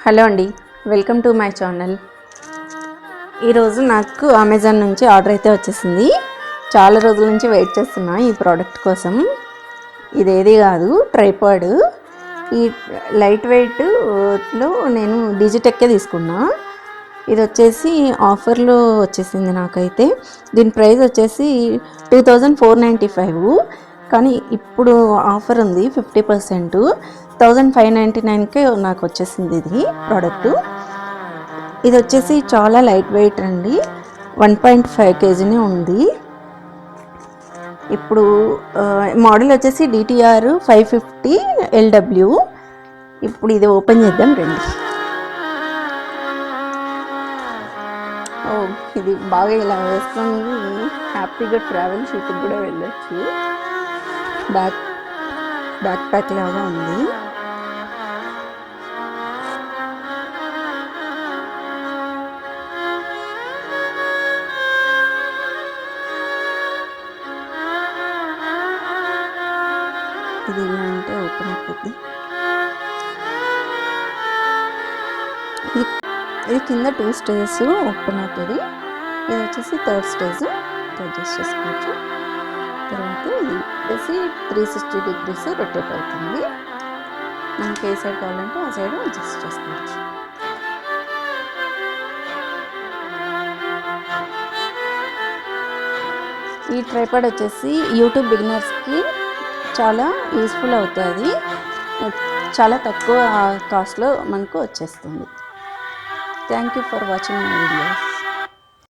Hello అండి, welcome to my channel. ఈరోజు నాకు అమెజాన్ నుంచి ఆర్డర్ అయితే వచ్చేసింది. చాలా రోజుల నుంచి వెయిట్ చేస్తున్నా ఈ ప్రోడక్ట్ కోసం. ఇదేది కాదు, ట్రైపాడ్. ఈ లైట్ వెయిట్లో నేను డిజిటెక్కే తీసుకున్నా. ఇది వచ్చేసి ఆఫర్లో వచ్చేసింది నాకైతే. దీని ప్రైస్ వచ్చేసి 2495. కానీ ఇప్పుడు ఆఫర్ ఉంది 50%. 1599కే నాకు వచ్చేసింది ఇది ప్రోడక్ట్. ఇది వచ్చేసి చాలా లైట్ వెయిట్ అండి, 1.5 kgనే ఉంది. ఇప్పుడు మోడల్ వచ్చేసి DTR 550 LW. ఇప్పుడు ఇది ఓపెన్ చేద్దాం రండి. ఇది బాగా ఇలా వేసుకొని హ్యాపీగా ట్రావెల్ షూట్కి కూడా వెళ్ళొచ్చు. బ్యాక్ ప్యాక్ లాగా ఉంది. ఇది ఇలా అంటే ఓపెన్ అయిపోద్ది. ఇది కింద 2 స్టేజెస్ ఓపెన్ అవుతుంది. ఇది వచ్చేసి 3rd స్టేజ్. అడ్జస్ట్ చేసుకోవచ్చు. తర్వాత ఇది వచ్చేసి 360 degrees రొటేట్ అవుతుంది. మనకి ఏ సైడ్ కావాలంటే ఆ సైడ్ అడ్జస్ట్ చేసుకోవచ్చు. ఈ ట్రైపాడ్ వచ్చేసి యూట్యూబ్ బిగినర్స్కి చాలా యూస్ఫుల్ అవుతుంది. చాలా తక్కువ కాస్ట్లో మనకు వచ్చేస్తుంది. Thank you for watching my videos.